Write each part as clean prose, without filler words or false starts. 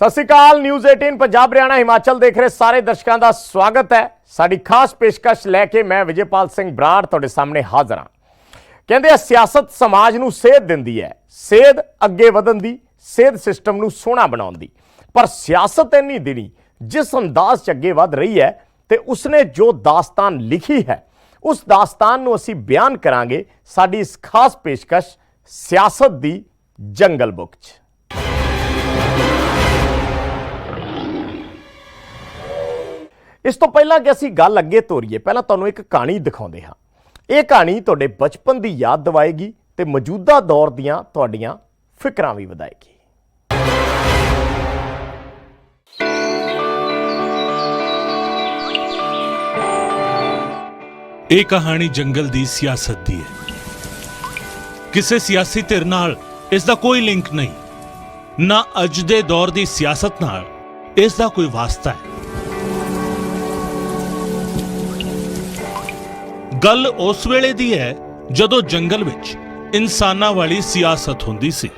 सत श्री अकाल। न्यूज़ 18 पंजाब हरियाणा हिमाचल देख रहे सारे दर्शकों का स्वागत है। साडी खास पेशकश लैके मैं विजयपाल सिंह बराड़ तुहाडे सामने हाज़र हाँ। कहंदे सियासत समाज नूं सेध दिंदी है, सेध अगे वधन दी, सेध सिस्टम नूं सोहना बनाउण दी। पर सियासत इन्नी दिनी जिस अंदाज च अगे वध रही है ते उसने जो दास्तान लिखी है उस दास्तान नूं असीं बयान करांगे साडी इस खास पेशकश सियासत दी जंगल बुक च। इस तो पहला कि असीं गल अगे तोरीए, पहला तुहानूं एक कहानी दिखाउंदे हां। यह कहानी तुहाडे बचपन की याद दिवाएगी ते मौजूदा दौर दीआं तुहाडीआं फिकरां भी वधाएगी। ਇਹ ਕਹਾਣੀ ਜੰਗਲ ਦੀ ਸਿਆਸਤ ਦੀ ਹੈ। ਕਿਸੇ ਸਿਆਸੀ ਧਿਰ ਨਾਲ ਇਸ ਦਾ ਕੋਈ ਲਿੰਕ ਨਹੀਂ, ਨਾ ਅੱਜ ਦੇ ਦੌਰ ਦੀ ਸਿਆਸਤ ਨਾਲ ਇਸ ਦਾ ਕੋਈ ਵਾਸਤਾ ਹੈ। ਗੱਲ ਉਸ ਵੇਲੇ ਦੀ ਹੈ ਜਦੋਂ ਜੰਗਲ ਵਿੱਚ ਇਨਸਾਨਾਂ ਵਾਲੀ ਸਿਆਸਤ ਹੁੰਦੀ ਸੀ।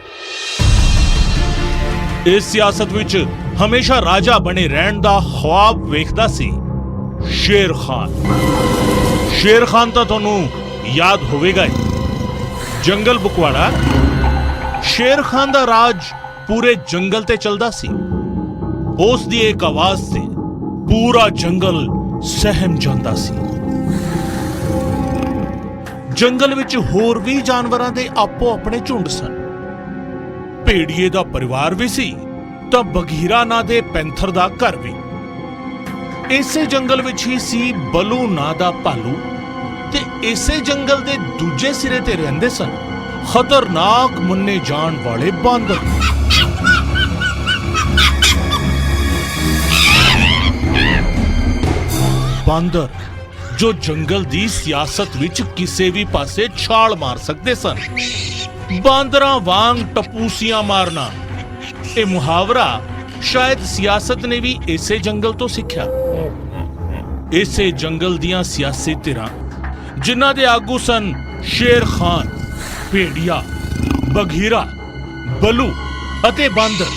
ਇਸ ਸਿਆਸਤ ਵਿੱਚ ਹਮੇਸ਼ਾ ਰਾਜਾ ਬਣੇ ਰਹਿਣ ਦਾ ख्वाब ਵੇਖਦਾ ਸੀ ਸ਼ੇਰ ਖਾਨ। शेर खान तो तुहानू याद होवेगा ही। जंगल बुकवाड़ा शेर खान दा राज पूरे जंगल ते चलदा सी। उस दी एक आवाज से पूरा जंगल सहम जांदा सी। जंगल विच होर भी जानवरां दे आपो अपने झुंड सन। भेड़िए दा परिवार भी सी तां बघीरा ना दे पैंथर दा घर भी। इसे जंगल विच ही सी बलू ना दा भालू ते इसे जंगल दे दूजे सिरे ते रहंदे सन खतरनाक मन्ने जान वाले बांदर। बांदर जो जंगल दी सियासत विच किसे भी पासे छाल मार सकते सन। बांदरां वांग टपूसियां मारना ये मुहावरा शायद सियासत ने भी इसे जंगल तो सीखा। इसे जंगल दियां सियासी धिरां जिन्हां दे आगू सन शेर खान, भेड़िया, बघीरा, बलू अते बांदर,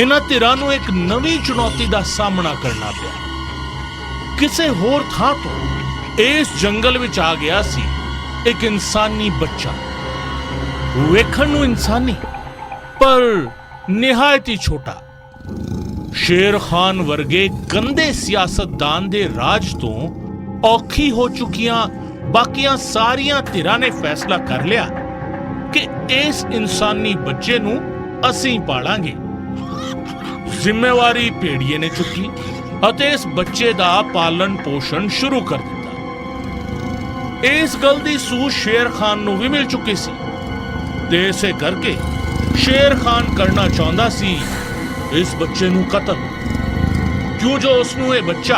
इन्हां धिरां नूं एक नवीं चुनौती दा सामना करना पिया। किसे होर थां तो इस जंगल विच आ गया सी एक इंसानी बच्चा, वेखण नूं इंसानी पर निहायत ही छोटा। शेर खान वर्गे गंदे सियासतदान दे राज तो औखी हो चुकियां बाकियां सारियां धिरां ने फैसला कर लिया कि इस इंसानी बच्चे नूं असीं पालांगे। जिम्मेवारी भेड़िए ने चुकी अते इस बच्चे दा पालन पोषण शुरू कर दिता। इस गल दी सूझ शेर खान नूं भी मिल चुकी सी ते इसे करके शेर खान करना चाहुंदा सी इस बच्चे नूं कतल, क्यों जो उसनूं ये बच्चा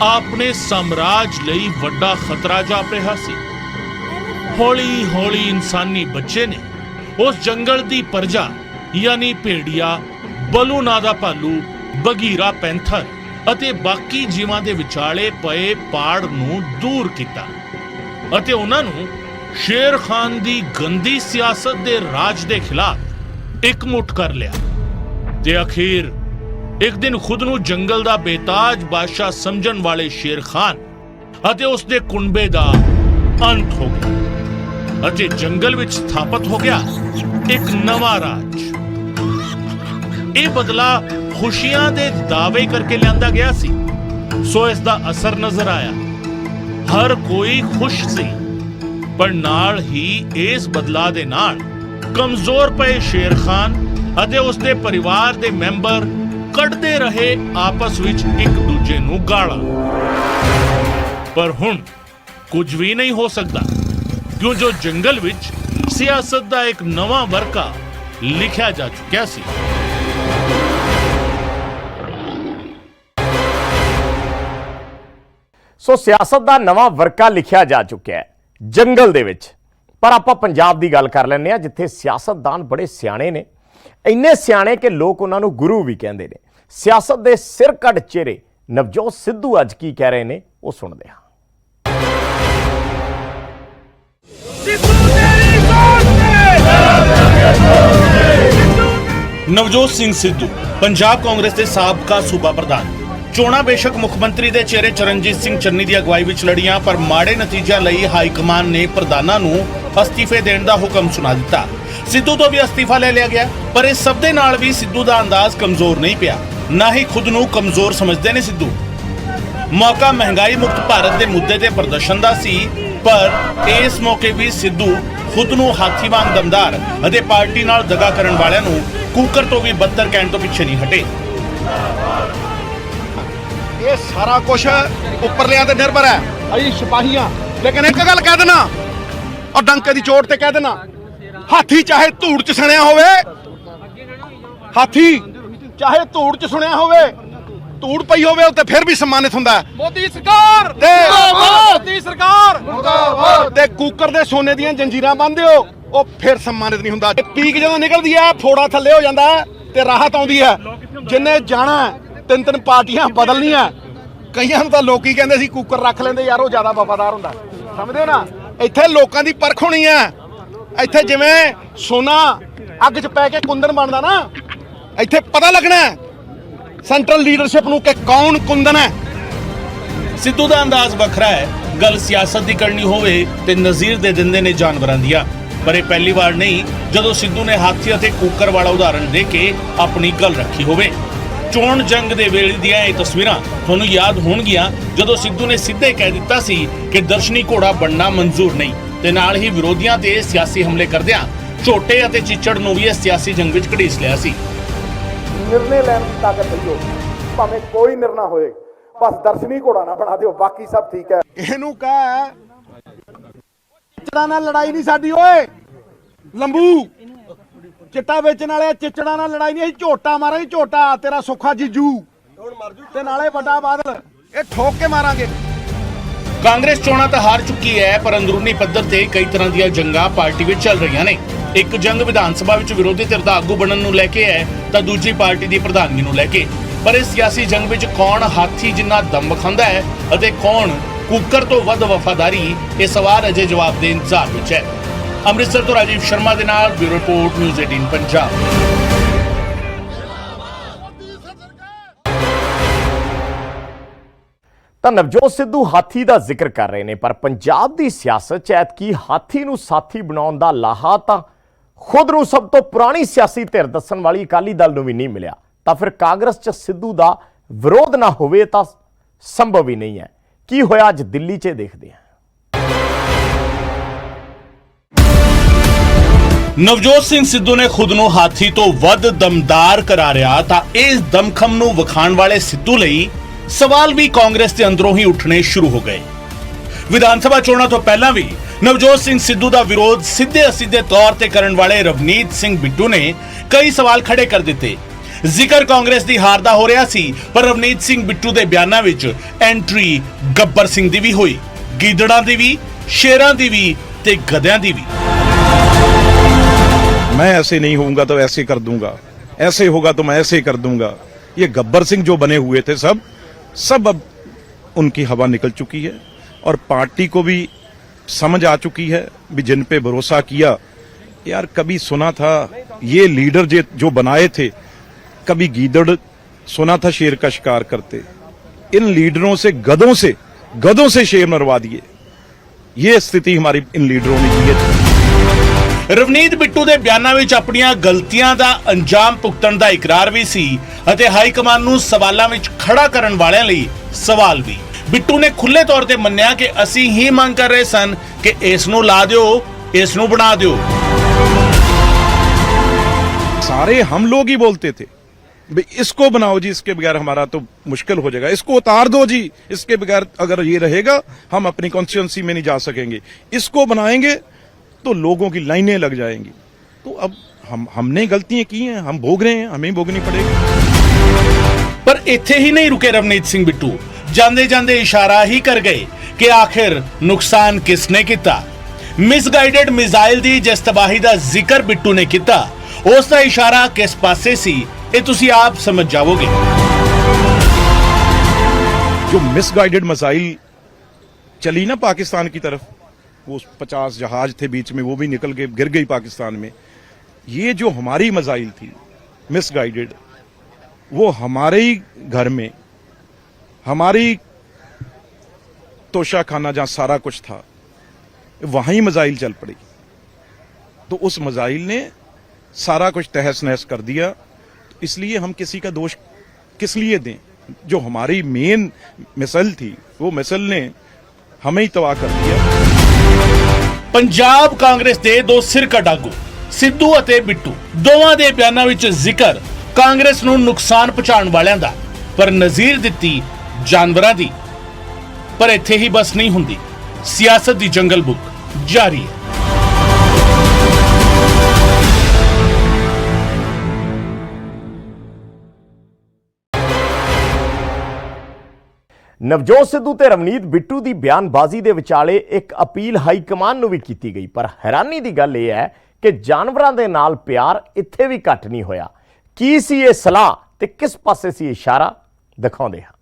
अपने साम्राज लई वड्डा खतरा जाप रहा सी। हौली हौली इंसानी बच्चे ने उस जंगल दी प्रजा यानी भेड़िया, बलू ना दा भालू, बघीरा पैंथर अते बाकी जीवां दे विचाले पए पाड़ नूं दूर कीता अते उन्हां नूं शेर खान दी गंदी सियासत दे राज दे खिलाफ इकमुठ कर लिया। ते अखीर एक दिन खुद नूं जंगल दा बेताज बादशाह समझण वाले शेर खान अते उसदे कुनबे दा अंत हो गया अते जंगल विच स्थापित हो गया एक नवा राज। ये बदला खुशियां दे दावे करके लियांदा गया सी, सो इसदा असर नजर आया। हर कोई खुश सी, पर नाल ही इस बदला दे नाल कमजोर पए शेर खान अते उसके परिवार के मैंबर कटते रहे आपस विच एक दूजे नूं गालां। पर हुण कुछ भी नहीं हो सकता, क्यों जो जंगल विच सियासत दा एक नवा वर्का लिखा जा चुका सी। सो सियासत दा नवा वर्का लिखिया जा चुका है जंगल दे विच। पर आपां पंजाब दी गल कर लैंदे आ जिथे सियासतदान बड़े सियाणे ने, इन्ने सियाणे कि लोग उन्होंने गुरु भी कहते हैं। सियासत के सिर कट चेहरे नवजोत सिद्धू अज की कह रहे हैं वो सुनते हैं। नवजोत सिंह सिद्धू ਪੰਜਾਬ ਕਾਂਗਰਸ ਦੇ ਸਾਬਕਾ ਸੂਬਾ ਪ੍ਰਧਾਨ। ਚੋਣਾਂ ਬੇਸ਼ੱਕ ਮੁੱਖ ਮੰਤਰੀ ਦੇ ਚਿਹਰੇ ਚਰਨਜੀਤ ਸਿੰਘ ਚੰਨੀ ਦੀ ਅਗਵਾਈ ਵਿੱਚ ਲੜੀਆਂ, ਪਰ ਮਾੜੇ ਨਤੀਜਿਆਂ ਲਈ ਹਾਈ ਕਮਾਨ ਨੇ ਪ੍ਰਧਾਨਾਂ ਨੂੰ ਅਸਤੀਫੇ ਦੇਣ ਦਾ ਹੁਕਮ ਸੁਣਾ ਦਿੱਤਾ। ਸਿੱਧੂ ਤੋਂ ਵੀ ਅਸਤੀਫਾ ਲੈ ਲਿਆ ਗਿਆ, ਪਰ ਇਸ ਸਭ ਦੇ ਨਾਲ ਵੀ ਸਿੱਧੂ ਦਾ ਅੰਦਾਜ਼ ਕਮਜ਼ੋਰ ਨਹੀਂ ਪਿਆ, ਨਾ ਹੀ ਖੁਦ ਨੂੰ ਕਮਜ਼ੋਰ ਸਮਝਦੇ ਨੇ ਸਿੱਧੂ। ਮੌਕਾ ਮਹਿੰਗਾਈ ਮੁਕਤ ਭਾਰਤ ਦੇ ਮੁੱਦੇ ਤੇ ਪ੍ਰਦਰਸ਼ਨ ਦਾ ਸੀ, ਪਰ ਇਸ ਮੌਕੇ ਵੀ ਸਿੱਧੂ ਖੁਦ ਨੂੰ ਹਾਥੀ ਵਾਂਗ ਦਮਦਾਰ ਅਤੇ ਪਾਰਟੀ ਨਾਲ ਦਗਾ ਕਰਨ ਵਾਲਿਆਂ ਨੂੰ ਕੂਕਰ ਤੋਂ ਵੀ ਬੱਤਰ ਕਹਿਣ ਤੋਂ ਪਿੱਛੇ ਨਹੀਂ ਹਟੇ। ਇਹ ਸਾਰਾ ਕੁਝ ਉੱਪਰਲਿਆਂ ਤੇ ਨਿਰਭਰ ਹੈ, ਅਸੀਂ ਸਿਪਾਹੀਆਂ। ਲੇਕਿਨ ਇੱਕ ਗੱਲ ਕਹਿ ਦੇਣਾ, ਔਰ ਡੰਕੇ ਦੀ ਚੋਟ ਤੇ ਕਹਿ ਦੇਣਾ, ਹਾਥੀ ਚਾਹੇ ਧੂੜ 'ਚ ਸਣਿਆ ਹੋਵੇ, ਹਾਥੀ ਚਾਹੇ ਧੂੜ 'ਚ ਸੁਣਿਆ ਹੋਵੇ, ਧੂੜ ਪਈ ਹੋਵੇ ਉੱਤੇ ਫਿਰ ਵੀ ਸਨਮਾਨਿਤ ਹੁੰਦਾ ਹੈ। ਮੋਦੀ ਸਰਕਾਰ ਤੇ ਮੋਦੀ ਸਰਕਾਰ ਮੁਰਦਾਬਾਦ। ਤੇ ਕੂਕਰ ਦੇ ਸੋਨੇ ਦੀਆਂ ਜੰਜੀਰਾਂ ਬੰਨ੍ਹਦੇ ਹੋ, ਉਹ ਫਿਰ ਸਨਮਾਨਿਤ ਨਹੀਂ ਹੁੰਦਾ। ਪੀਕ ਜਦੋਂ ਨਿਕਲਦੀ ਹੈ, ਫੋੜਾ ਥੱਲੇ ਹੋ ਜਾਂਦਾ ਹੈ ਤੇ ਰਾਹਤ ਆਉਂਦੀ ਹੈ। ਜਿੰਨੇ ਜਾਣਾ ਤਿੰਨ ਤਿੰਨ ਪਾਰਟੀਆਂ ਬਦਲਣੀਆਂ, ਕਈਆਂ ਨੂੰ ਤਾਂ ਲੋਕੀ ਕਹਿੰਦੇ ਸੀ ਕੂਕਰ ਰੱਖ ਲੈਂਦੇ ਯਾਰ, ਉਹ ਜ਼ਿਆਦਾ ਵਫਾਦਾਰ ਹੁੰਦਾ। ਸਮਝਦੇ ਹੋ ਨਾ? ਇੱਥੇ ਲੋਕਾਂ ਦੀ ਪਰਖ ਹੋਣੀ ਹੈ। ਇੱਥੇ ਜਿਵੇਂ ਸੋਨਾ ਅੱਗ 'ਚ ਪੈ ਕੇ ਕੁੰਦਨ ਬਣਦਾ ਨਾ, ਇੱਥੇ ਪਤਾ ਲੱਗਣਾ ਸੈਂਟਰਲ ਲੀਡਰਸ਼ਿਪ ਨੂੰ ਕਿ ਕੌਣ ਕੁੰਦਨ ਹੈ। ਸਿੱਧੂ ਦਾ ਅੰਦਾਜ਼ ਵੱਖਰਾ ਹੈ। ਗੱਲ ਸਿਆਸਤ ਦੀ ਕਰਨੀ ਹੋਵੇ ਤੇ ਨਜ਼ੀਰ ਦੇ ਦਿੰਦੇ ਨੇ ਜਾਨਵਰਾਂ ਦੀਆਂ। ਪਰ ਇਹ ਪਹਿਲੀ ਵਾਰ ਨਹੀਂ ਜਦੋਂ ਸਿੱਧੂ ਨੇ ਹਾਥੀ ਅਤੇ ਕੂਕਰ ਵਾਲਾ ਉਦਾਹਰਣ ਦੇ ਕੇ ਆਪਣੀ ਗੱਲ ਰੱਖੀ ਹੋਵੇ। ਚੋਣ ਜੰਗ ਦੇ ਵੇਲੇ ਦੀਆਂ ਇਹ ਤਸਵੀਰਾਂ ਤੁਹਾਨੂੰ ਯਾਦ ਹੋਣਗੀਆਂ, ਜਦੋਂ ਸਿੱਧੂ ਨੇ ਸਿੱਧੇ ਕਹਿ ਦਿੱਤਾ ਸੀ ਕਿ ਦਰਸ਼ਨੀ ਘੋੜਾ ਬਣਨਾ ਮਨਜ਼ੂਰ ਨਹੀਂ, ਤੇ ਨਾਲ ਹੀ ਵਿਰੋਧੀਆਂ ਤੇ ਸਿਆਸੀ ਹਮਲੇ ਕਰਦਿਆਂ ਝੋਟੇ ਅਤੇ ਚਿੱਚੜ ਨੂੰ ਵੀ ਇਸ ਸਿਆਸੀ ਜੰਗ ਵਿੱਚ ਘੜੀਸ ਲਿਆ ਸੀ। ਨਿਰਣੇ ਲੈਣ ਦੀ ਤਾਕਤ ਦਿਓ, ਭਾਵੇਂ ਕੋਈ ਨਿਰਣਾ ਹੋਏ, ਬਸ ਦਰਸ਼ਨੀ ਘੋੜਾ ਨਾ ਬਣਾ ਦਿਓ, ਬਾਕੀ ਸਭ ਠੀਕ ਹੈ। ਇਹਨੂੰ ਕਹਿ ਚਿੱਚੜਾਂ ਨਾਲ ਲੜਾਈ ਨਹੀਂ ਸਾਡੀ ਓਏ ਲੰਬੂ। ਚਿੱਟਾ ਵੇਚਣ ਵਾਲੇ ਚਿੱਚੜਾਂ ਨਾਲ ਲੜਾਈ ਨਹੀਂ, ਅਸੀਂ ਝੋਟਾ ਮਾਰਾਂਗੇ, ਝੋਟਾ ਤੇਰਾ ਸੁੱਖਾ ਜੀਜੂ ਤੇ ਨਾਲੇ ਵੱਡਾ ਬਾਦਲ, ਇਹ ਠੋਕ ਕੇ ਮਾਰਾਂਗੇ। ਕਾਂਗਰਸ ਚੋਣਾਂ ਤਾਂ ਹਾਰ ਚੁੱਕੀ ਹੈ, ਪਰ ਅੰਦਰੂਨੀ ਪੱਧਰ ਤੇ ਕਈ ਤਰ੍ਹਾਂ ਦੀਆਂ ਜੰਗਾਂ ਪਾਰਟੀ ਵਿੱਚ ਚੱਲ ਰਹੀਆਂ ਨੇ। ਇੱਕ ਜੰਗ ਵਿਧਾਨ ਸਭਾ ਵਿੱਚ ਵਿਰੋਧੀ ਧਿਰ ਦਾ ਆਗੂ ਬਣਨ ਨੂੰ ਲੈ ਕੇ ਹੈ, ਤਾਂ ਦੂਜੀ ਪਾਰਟੀ ਦੀ ਪ੍ਰਧਾਨਗੀ ਨੂੰ ਲੈ ਕੇ। ਪਰ ਇਸ ਸਿਆਸੀ ਜੰਗ ਵਿੱਚ ਕੌਣ ਹਾਥੀ ਜਿੰਨਾ ਦਮ ਵਿਖਾਉਂਦਾ ਹੈ ਅਤੇ ਕੌਣ ਕੂਕਰ ਤੋਂ ਵੱਧ ਵਫਾਦਾਰੀ, ਇਹ ਸਵਾਲ ਅਜੇ ਜਵਾਬ ਦੇ ਇੰਤਜ਼ਾਰ ਵਿੱਚ ਹੈ। ਅੰਮ੍ਰਿਤਸਰ ਤੋਂ ਰਾਜੀਵ ਸ਼ਰਮਾ ਦੇ ਨਾਲ ਬਿਊਰੋ ਰਿਪੋਰਟ, ਨਿਊਜ਼ 18 ਪੰਜਾਬ। ਤਾਂ ਨਵਜੋਤ ਸਿੱਧੂ ਹਾਥੀ ਦਾ ਜ਼ਿਕਰ ਕਰ ਰਹੇ ਨੇ, ਪਰ ਪੰਜਾਬ ਦੀ ਸਿਆਸਤ 'ਚ ਐਤਕੀ ਹਾਥੀ ਨੂੰ ਸਾਥੀ ਬਣਾਉਣ ਦਾ ਲਾਹਾ ਤਾਂ ਖੁਦ ਨੂੰ ਸਭ ਤੋਂ ਪੁਰਾਣੀ ਸਿਆਸੀ ਧਿਰ ਦੱਸਣ ਵਾਲੀ ਅਕਾਲੀ ਦਲ ਨੂੰ ਵੀ ਨਹੀਂ ਮਿਲਿਆ। ਤਾਂ ਫਿਰ ਕਾਂਗਰਸ 'ਚ ਸਿੱਧੂ ਦਾ ਵਿਰੋਧ ਨਾ ਹੋਵੇ ਤਾਂ ਸੰਭਵ ਹੀ ਨਹੀਂ ਹੈ। ਕੀ ਹੋਇਆ ਅੱਜ ਦਿੱਲੀ 'ਚ ਦੇਖਦੇ ਹਾਂ। ਨਵਜੋਤ ਸਿੰਘ ਸਿੱਧੂ ਨੇ ਖੁਦ ਨੂੰ ਹਾਥੀ ਤੋਂ ਵੱਧ ਦਮਦਾਰ ਕਰਾਰਿਆ, ਤਾਂ ਇਸ ਦਮਖਮ ਨੂੰ ਵਿਖਾਉਣ ਵਾਲੇ ਸਿੱਧੂ ਲਈ ਸਵਾਲ ਵੀ ਕਾਂਗਰਸ ਦੇ ਅੰਦਰੋਂ ਹੀ ਉੱਠਣੇ ਸ਼ੁਰੂ ਹੋ ਗਏ। ਵਿਧਾਨ ਸਭਾ ਚੋਣਾਂ ਤੋਂ ਪਹਿਲਾਂ ਵੀ ਨਵਜੋਤ ਸਿੰਘ ਸਿੱਧੂ ਦਾ ਵਿਰੋਧ ਸਿੱਧੇ ਅਸਿੱਧੇ ਤੌਰ ਤੇ ਕਰਨ ਵਾਲੇ ਰਵਨੀਤ ਸਿੰਘ ਬਿੱਟੂ ਨੇ ਕਈ ਸਵਾਲ ਖੜੇ ਕਰ ਦਿੱਤੇ। ਜ਼ਿਕਰ ਕਾਂਗਰਸ ਦੀ ਹਾਰ ਦਾ ਹੋ ਰਿਹਾ ਸੀ, ਪਰ ਰਵਨੀਤ ਸਿੰਘ ਬਿੱਟੂ ਦੇ ਬਿਆਨਾਂ ਵਿੱਚ ਐਂਟਰੀ ਗੱਬਰ ਸਿੰਘ ਦੀ ਵੀ ਹੋਈ, ਗੀਦੜਾਂ ਦੀ ਵੀ, ਸ਼ੇਰਾਂ ਦੀ ਵੀ ਤੇ ਗਧਿਆਂ ਦੀ ਵੀ। मैं ऐसे नहीं होऊंगा तो ऐसे कर दूंगा, ऐसे होगा तो मैं ऐसे कर दूंगा। ये गब्बर सिंह जो बने हुए थे सब अब उनकी हवा निकल चुकी है और पार्टी को भी समझ आ चुकी है भी जिन पे भरोसा किया। यार कभी सुना था ये लीडर जो बनाए थे, कभी गीदड़ सुना था शेर का शिकार करते, इन लीडरों से गधों से शेर मरवा दिए। ये स्थिति हमारी इन लीडरों ने की है। ਰਵਨੀਤ ਬਿੱਟੂ ਦੇ ਬਿਆਨਾਂ ਵਿੱਚ ਆਪਣੀਆਂ ਗਲਤੀਆਂ ਦਾ ਅੰਜਾਮ ਭੁਗਤਣ ਦਾ ਇਕਰਾਰ ਵੀ ਸੀ ਅਤੇ ਹਾਈ ਕਮਾਨ ਨੂੰ ਸਵਾਲਾਂ ਵਿੱਚ ਖੜਾ ਕਰਨ ਵਾਲਿਆਂ ਲਈ ਸਵਾਲ ਵੀ। ਬਿੱਟੂ ਨੇ ਖੁੱਲੇ ਤੌਰ ਤੇ ਮੰਨਿਆ ਕਿ ਅਸੀਂ ਹੀ ਮੰਗ ਕਰ ਰਹੇ ਸਨ ਕਿ ਇਸ ਨੂੰ ਲਾ ਦਿਓ, ਇਸ ਨੂੰ ਬਣਾ ਦਿਓ। सारे हम लोग ही बोलते थे भाई इसको बनाओ जी, इसके बगैर हमारा तो मुश्किल हो जाएगा, इसको उतार दो जी, इसके बगैर अगर ये रहेगा हम अपनी कॉन्स्टिट्यूंसी में नहीं जा सकेंगे, इसको बनाएंगे तो लोगों की लाइनें लग जाएंगी। तो अब हमने गलतियां की हैं, हम भोग रहे हैं, हमें ही भोगनी पड़ेगी। पर इत्थे ही नहीं रुके रवनीत सिंह बिट्टू, जांदे जांदे इशारा ही कर गए कि आखिर नुकसान किसने किया। मिसगाइडेड मिसाइल दी जिस तबाही दा जिक्र बिट्टू ने किया, उसका इशारा किस पासे सी, ये तुसी आप समझ जाओगे। जो मिसगाइडेड मिसाइल चली ना पाकिस्तान की तरफ, वो 50 जहाज थे बीच में, वो भी निकल के गिर गई पाकिस्तान में। ये जो हमारी मिसाइल थी मिसगाइडेड, वो हमारे ही घर में, हमारी तोशाखाना जहां सारा कुछ था, वहां ही मिसाइल चल पड़ी। तो उस मिसाइल ने सारा कुछ तहस नहस कर दिया। तो इसलिए हम किसी का दोष किस लिए दें? जो हमारी मेन मिसाइल थी, वो मिसाइल ने हमें ही तबाह कर दिया। ਪੰਜਾਬ ਕਾਂਗਰਸ ਦੇ ਦੋ ਸਿਰਕੱਢ ਆਗੂ ਸਿੱਧੂ ਅਤੇ ਬਿੱਟੂ ਦੋਵਾਂ ਦੇ ਬਿਆਨਾਂ ਵਿੱਚ ਜ਼ਿਕਰ ਕਾਂਗਰਸ ਨੂੰ ਨੁਕਸਾਨ ਪਹੁੰਚਾਉਣ ਵਾਲਿਆਂ ਦਾ, ਪਰ ਨਜ਼ੀਰ ਦਿੱਤੀ ਜਾਨਵਰਾਂ ਦੀ। ਪਰ ਇੱਥੇ ਹੀ ਬਸ ਨਹੀਂ ਹੁੰਦੀ, ਸਿਆਸਤ ਦੀ ਜੰਗਲ ਬੁੱਕ ਜਾਰੀ ਹੈ। ਨਵਜੋਤ ਸਿੱਧੂ ਤੇ ਰਵਨੀਤ ਬਿੱਟੂ ਦੀ ਬਿਆਨਬਾਜ਼ੀ ਦੇ ਵਿਚਾਲੇ ਇੱਕ ਅਪੀਲ ਹਾਈ ਕਮਾਨ ਨੂੰ ਵੀ ਕੀਤੀ ਗਈ, ਪਰ ਹੈਰਾਨੀ ਦੀ ਗੱਲ ਇਹ ਹੈ ਕਿ ਜਾਨਵਰਾਂ ਦੇ ਨਾਲ ਪਿਆਰ ਇੱਥੇ ਵੀ ਘੱਟ ਨਹੀਂ ਹੋਇਆ। ਕੀ ਸੀ ਇਹ ਸਲਾਹ ਤੇ ਕਿਸ ਪਾਸੇ ਸੀ ਇਸ਼ਾਰਾ, ਦਿਖਾਉਂਦੇ ਹਾਂ।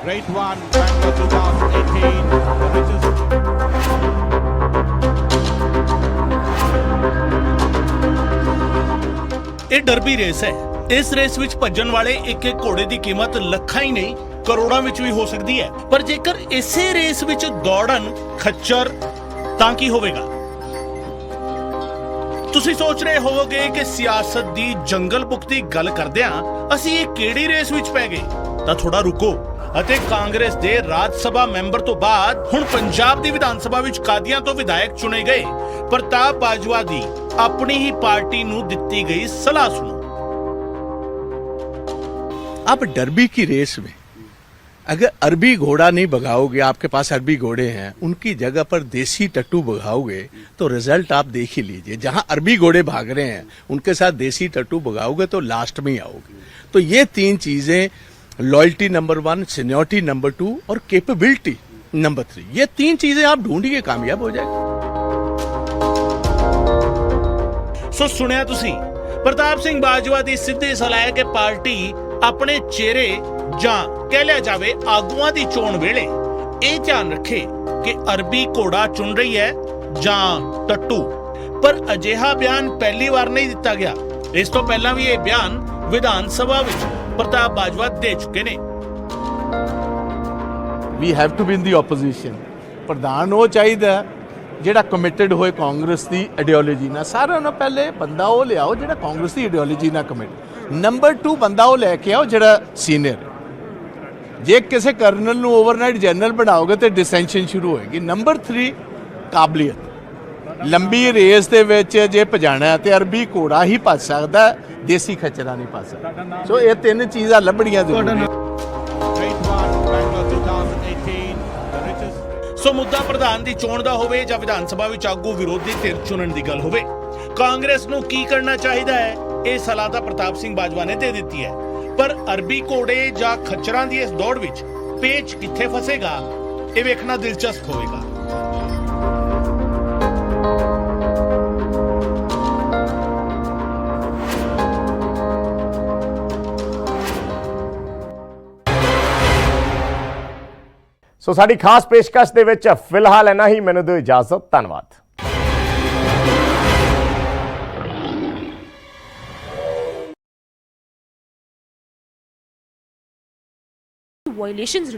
Grade 1, Bangalore 2018. ਇਹ ਡਰਬੀ ਰੇਸ ਹੈ। ਇਸ ਰੇਸ ਵਿੱਚ ਭੱਜਣ ਵਾਲੇ ਇੱਕ ਇੱਕ ਘੋੜੇ ਦੀ ਕੀਮਤ ਲੱਖਾਂ ਹੀ ਨਹੀਂ ਕਰੋੜਾਂ ਵਿੱਚ ਵੀ ਹੋ ਸਕਦੀ ਹੈ। ਪਰ ਜੇਕਰ ਇਸੇ ਰੇਸ ਵਿੱਚ ਦੌੜਨ ਖੱਚਰ ਤਾਂ ਕੀ ਹੋਵੇਗਾ? ਤੁਸੀਂ ਸੋਚ ਰਹੇ ਹੋਵੋਗੇ ਕਿ ਸਿਆਸਤ ਦੀ ਜੰਗਲ ਬੁੱਕ ਦੀ ਗੱਲ ਕਰਦਿਆਂ ਅਸੀਂ ਇਹ ਕਿਹੜੀ ਰੇਸ ਵਿੱਚ ਪੈ ਗਏ? ਤਾਂ ਥੋੜਾ ਰੁਕੋ ਅਤੇ ਕਾਂਗਰਸ ਦੇ ਰਾਜ ਸਭਾ ਮੈਂਬਰ ਤੋਂ ਬਾਅਦ ਹੁਣ ਪੰਜਾਬ ਦੀ ਵਿਧਾਨ ਸਭਾ ਵਿੱਚ ਕਾਦੀਆਂ ਤੋਂ ਵਿਧਾਇਕ ਚੁਣੇ ਗਏ ਪ੍ਰਤਾਪ ਬਾਜਵਾ ਦੀ ਆਪਣੀ ही पार्टी ਨੂੰ ਦਿੱਤੀ ਗਈ ਸਲਾਹ ਸੁਣੋ। आप डर्बी की रेस में अगर अरबी घोड़ा नहीं भगाओगे, आपके पास अरबी घोड़े हैं, उनकी जगह पर देसी टट्टू भगाओगे तो रिजल्ट आप देख ही लीजिए। जहां अरबी घोड़े भाग रहे हैं उनके साथ देसी टट्टू भगाओगे तो लास्ट में ही आओगे। तो ये तीन चीजें, लॉयल्टी नंबर 1, सीनियरिटी नंबर 2 और कैपेबिलिटी नंबर 3, ये तीन चीजें आप ढूंढिए, कामयाब हो जाएगा। ਸੋ ਸੁਣਿਆ ਤੁਸੀਂ ਪ੍ਰਤਾਪ ਸਿੰਘ ਬਾਜਵਾ ਦੀ ਸਿੱਧੀ ਸਲਾਹ ਹੈ ਕਿ ਪਾਰਟੀ ਆਪਣੇ ਚਿਹਰੇ ਜਾਂ ਕਹਿ ਲਿਆ ਜਾਵੇ ਆਗੂਆਂ ਦੀ ਚੋਣ ਵੇਲੇ ਇਹ ਧਿਆਨ ਰੱਖੇ ਕਿ ਅਰਬੀ ਘੋੜਾ ਚੁਣ ਰਹੀ ਹੈ ਜਾਂ ਟੱਟੂ। ਪਰ ਅਜਿਹਾ ਬਿਆਨ ਪਹਿਲੀ ਵਾਰ ਨਹੀਂ ਦਿੱਤਾ ਗਿਆ। ਇਸ ਤੋਂ ਪਹਿਲਾਂ ਵੀ ਇਹ ਬਿਆਨ ਵਿਧਾਨ ਸਭਾ ਵਿੱਚ ਪ੍ਰਤਾਪ ਬਾਜਵਾ ਦੇ ਚੁੱਕੇ ਨੇ। We have to be in the opposition. ਪ੍ਰਧਾਨ ਉਹ ਚਾਹੀਦਾ ਜਿਹੜਾ ਕਮਿਟਡ ਹੋਏ ਕਾਂਗਰਸ ਦੀ ਆਈਡੀਓਲੋਜੀ ਨਾਲ। ਸਾਰਿਆਂ ਨਾਲੋਂ ਪਹਿਲੇ ਬੰਦਾ ਉਹ ਲਿਆਓ ਜਿਹੜਾ ਕਾਂਗਰਸ ਦੀ ਆਈਡੀਓਲੋਜੀ ਨਾਲ ਕਮਿਟ। ਨੰਬਰ 2 ਬੰਦਾ ਉਹ ਲੈ ਕੇ ਆਓ ਜਿਹੜਾ ਸੀਨੀਅਰ। ਜੇ ਕਿਸੇ ਕਰਨਲ ਨੂੰ ਓਵਰਨਾਈਟ ਜਨਰਲ ਬਣਾਓਗੇ ਤੇ ਡਿਸੈਂਸ਼ਨ ਸ਼ੁਰੂ ਹੋਏਗੀ। ਨੰਬਰ 3 ਕਾਬਲੀਅਤ। ਲੰਬੀ ਰੇਸ ਦੇ ਵਿੱਚ ਜੇ ਭਜਾਣਾ ਤੇ ਅਰਬੀ ਘੋੜਾ ਹੀ ਭੱਜ ਸਕਦਾ, ਦੇਸੀ ਖੱਚਰਾ ਨਹੀਂ ਭੱਜ ਸਕਦਾ। ਸੋ ਇਹ ਤਿੰਨ ਚੀਜ਼ਾਂ ਲੱਭਣੀਆਂ ਜ਼ਰੂਰੀ ਨੇ। Grade 1, Bangalore 2018. The richest. ਸੋ ਮੁੱਦਾ ਪ੍ਰਧਾਨ ਦੀ ਚੋਣ ਦਾ ਹੋਵੇ ਜਾਂ ਵਿਧਾਨ ਸਭਾ ਵਿੱਚ ਆਗੂ ਵਿਰੋਧੀ ਧਿਰ ਚੁਣਨ ਦੀ ਗੱਲ ਹੋਵੇ, ਕਾਂਗਰਸ ਨੂੰ ਕੀ ਕਰਨਾ ਚਾਹੀਦਾ ਹੈ ਇਹ ਸਲਾਹ ਤਾਂ ਪ੍ਰਤਾਪ ਸਿੰਘ ਬਾਜਵਾ ਨੇ ਦੇ ਦਿੱਤੀ ਹੈ। ਪਰ ਅਰਬੀ ਘੋੜੇ ਜਾਂ ਖੱਚਰਾਂ ਦੀ ਇਸ ਦੌੜ ਵਿੱਚ ਪੇਚ ਕਿੱਥੇ ਫਸੇਗਾ ਇਹ ਵੇਖਣਾ ਦਿਲਚਸਪ ਹੋਵੇਗਾ। ਸੋ ਸਾਡੀ ਖਾਸ ਪੇਸ਼ਕਸ਼ ਦੇ ਵਿੱਚ ਫਿਲਹਾਲ ਇੰਨਾ ਹੀ। ਮੈਨੂੰ ਦਿਓ ਇਜਾਜ਼ਤ, ਧੰਨਵਾਦ। violations